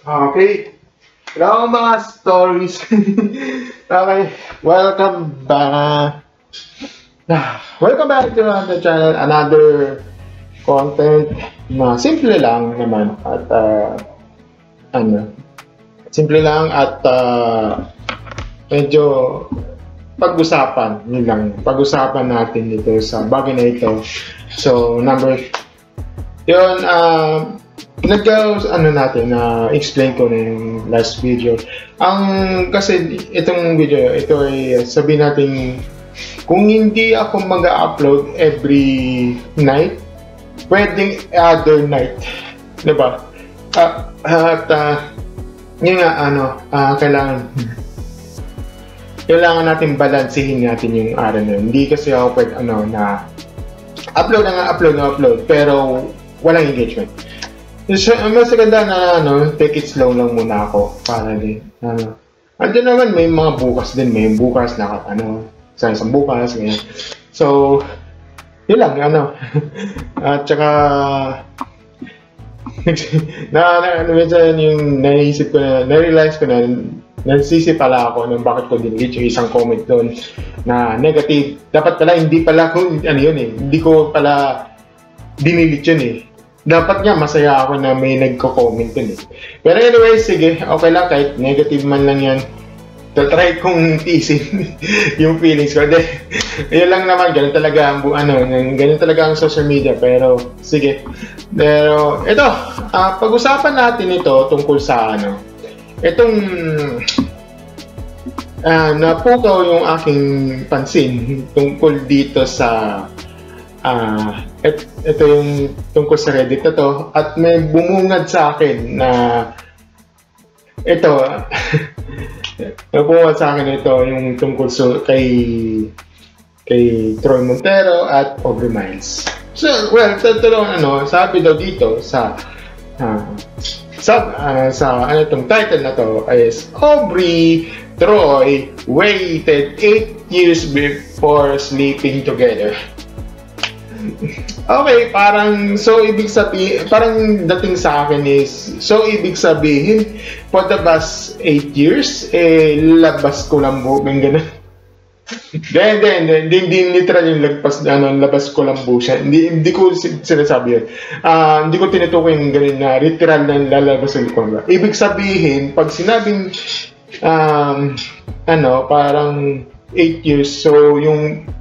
Okay. Hello mga stories. Okay. Welcome back. Welcome back to the channel. Another content na simple lang naman at simple lang at medyo pag-usapan. Yun lang. Pag-usapan natin dito sa bagay na ito. So, yun, explain ko na yung last video. Kasi itong video, ito ay sabihin natin, kung hindi ako mag-upload every night, pwedeng other night. Diba? Yun nga, kailangan natin balansehin natin yung araw na yun. Hindi kasi ako pwede, upload, pero walang engagement. Mas maganda na take it slow lang muna ako para din andyan naman may mga bukas din, may bukas na sa isang bukas ganyan. So yun lang at saka minsan yung na-realize ko na nagsisi pala ako nung bakit ko dinelete yung isang comment doon na negative. Dapat pala hindi ko pala dinelete yun Dapat nga masaya ako na may nagko-comment dun Pero anyway, sige, okay lang kahit negative man lang yan. Try kong tiisin yung feelings ko. Yun lang naman, ganun talaga ang social media. Pero sige. Pero ito, pag-usapan natin ito tungkol sa itong napukaw yung aking pansin tungkol dito sa ito yung tungkol sa Reddit na to at may bumungad sa akin na ito nabungad sa akin ito yung tungkol kay Troy Montero at Aubrey Miles. So, well, sabi daw dito sa itong title na to is Aubrey Troy waited 8 years before sleeping together. Okay, parang ibig sabihin, parang dating sa akin is, ibig sabihin, for the past 8 years, labas ko lang buong gano'n. Hindi literal yung labas ko lang buo siya. Hindi ko sinasabi yun. Hindi ko tinutukoy yung gano'n na literal na lalabas ko lang. Ibig sabihin, pag sinabing, parang 8 years. So,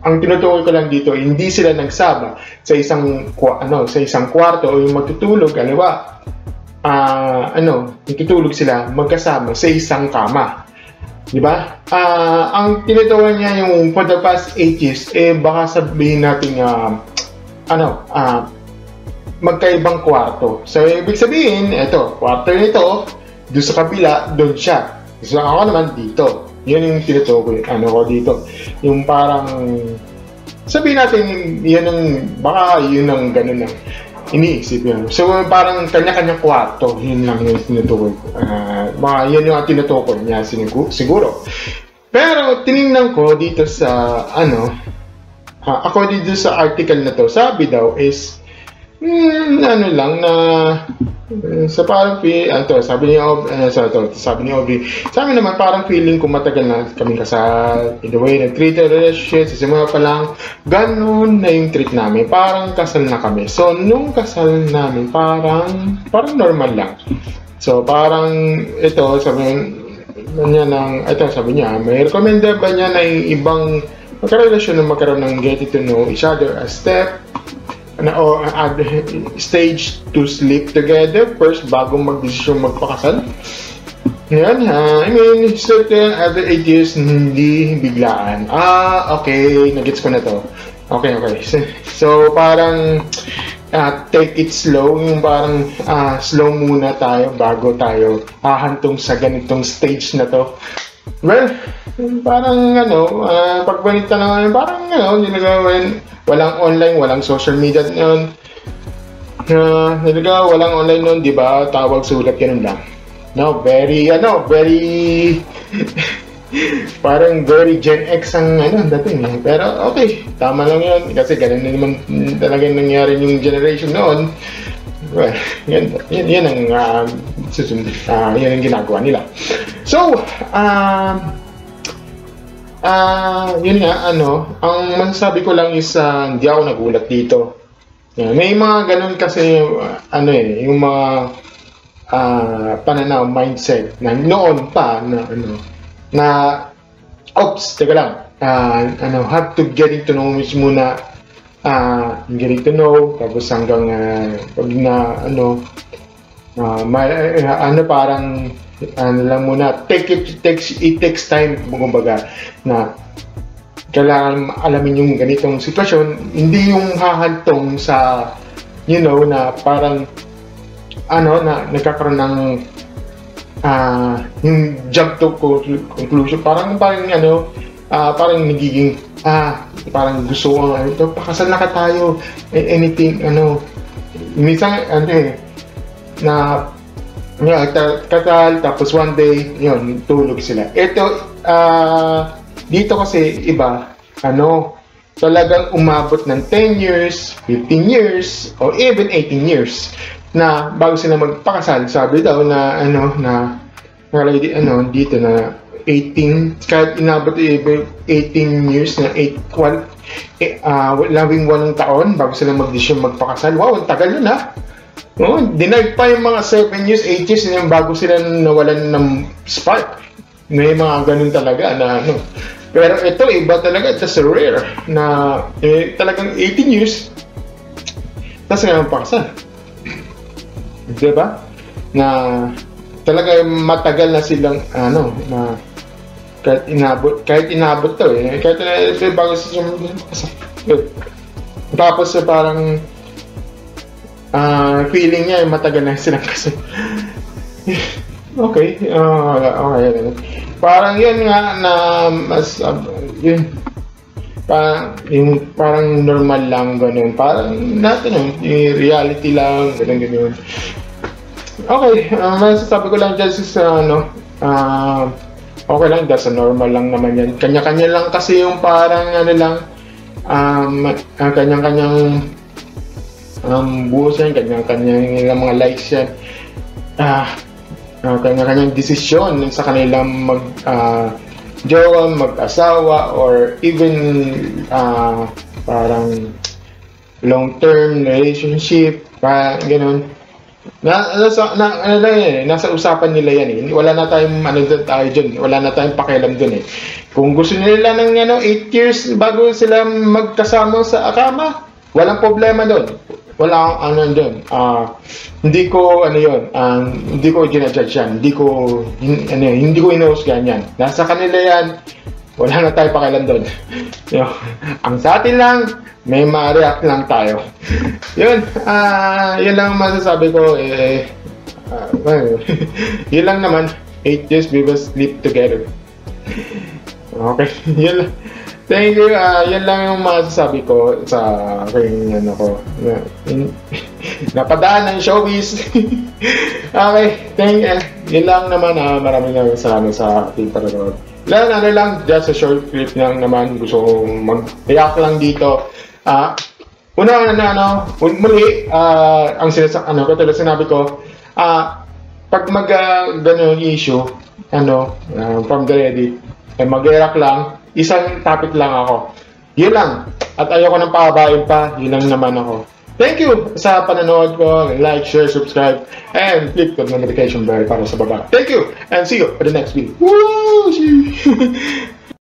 ang tinutukoy ko lang dito, hindi sila nagsama sa isang kwarto o yung magtutulog, magtutulog sila magkasama sa isang kama. Di ba? Ang tinutukoy niya yung for the past 8 years, baka sabihin natin, magkaibang kwarto. So, ibig sabihin, kwarto nito, doon sa kabila, doon siya. So, ako naman dito. Yun yung tinutukoy ko dito. Yung parang sabihin natin baka yun ang ganun lang iniisip yun. So parang kanya-kanya kwarto, yun lang yung tinutukoy ko. Yun yung tinutukoy niya siguro. Pero tinignan ko dito sa ako dito sa article na to, sabi daw is sa parang sabi ni Aubrey, sa amin naman parang feeling ko matagal na kami kasal, in the way nag-treat the relationship, sa simula pa lang, ganun na yung treat namin, parang kasal na kami. So, nung kasal namin, parang normal lang. So, parang sabi niya, may recommended ba niya na yung ibang magkarelasyon na magkaroon ng getting to know each other as step stage to sleep together first bago magdesisyon magpakasal. Yan certain after 8 years hindi biglaan. Okay, nagets ko na to. Okay. So parang take it slow, yung parang slow muna tayo bago tayo hahantong sa ganitong stage na to. Well, parang pagbanita naman, parang walang online, walang social media noon. Walang online noon, di ba? Tawag, sulat, ganun lang. Very parang very Gen X ang dating Pero okay, tama lang yun. Kasi ganun naman talagang nangyari yung generation noon. Well, yan ang susundin. Yun ang ginagawa nila. So, yun nga, ang masasabi ko lang is, hindi ako nagulat dito. May mga ganun kasi, yung mga pananaw, mindset na noon pa na oops, teka lang, have to getting to know muna, getting to know, tapos hanggang pag na parang lang muna, it takes time, kumbaga, na kailangan alamin yung ganitong sitwasyon, hindi yung hahantong sa, na parang, na nagkakaroon ng, yung jump to conclusion, parang nagiging, parang gusto ko, pakasal na ka tayo, anything, minsan, na, kasal, tapos one day, yun, tulog sila. Ito, dito kasi iba, talagang umabot ng 10 years, 15 years, or even 18 years na bago sila magpakasal. Sabi daw na, dito na 18, kahit inabot 18 years na 8 taon bago sila mag-desisyon magpakasal. Wow, ang tagal yun denied pa yung mga 7 years, 8 years na bago sila nawalan ng spark. May mga ganun talaga na Pero ito, iba talaga, it's rare na talagang 18 years tapos nga magpakasal. Diba? Na talaga matagal na silang na kahit inabot to kahit bago sila tapos parang feeling niya matagal na silang kasi okay, parang yun nga na mas yun parang normal lang ganun, parang natin yung reality lang ganun. Okay, masasabi ko lang dyan sa okay lang, that's normal lang naman yan. Kanya-kanya lang kasi yung parang kanya-kanyang buhos yan, kanya-kanyang mga likes yan. Kanya-kanyang desisyon sa kanilang jowa, mag-asawa, or even parang long-term relationship, ganun. Nasa usapan nila yan Wala na tayong tayo dyan. Wala na tayong pakialam dun Kung gusto nila ng 8 years bago sila magkasama sa akama, walang problema dun. Wala akong dun. Hindi ko hindi ko ginajudge yan. Hindi ko inuhusgahan yan. Nasa kanila yan. Wala na tayo pakialam dun. Ang sa atin lang, may ma-react lang tayo. Yun lang masasabi ko yun lang naman. 8 years we will sleep together. Okay, yun lang. Thank you. Yan lang yung masasabi ko sa aking napadaan ng showbiz. Okay, thank you. Yun lang naman. Maraming salamat sa ating panonood. Just a short clip lang naman. Gusto kong mag-react lang dito. Muli, ang katulad sinabi ko, pag ganun issue, from the Reddit, mag-react lang, isang topic lang ako. Yun lang. At ayoko nang pahabain pa, yun lang naman ako. Thank you sa panonood ko. Like, share, subscribe, and click the notification bell para sa baba. Thank you, and see you for the next video. Woo!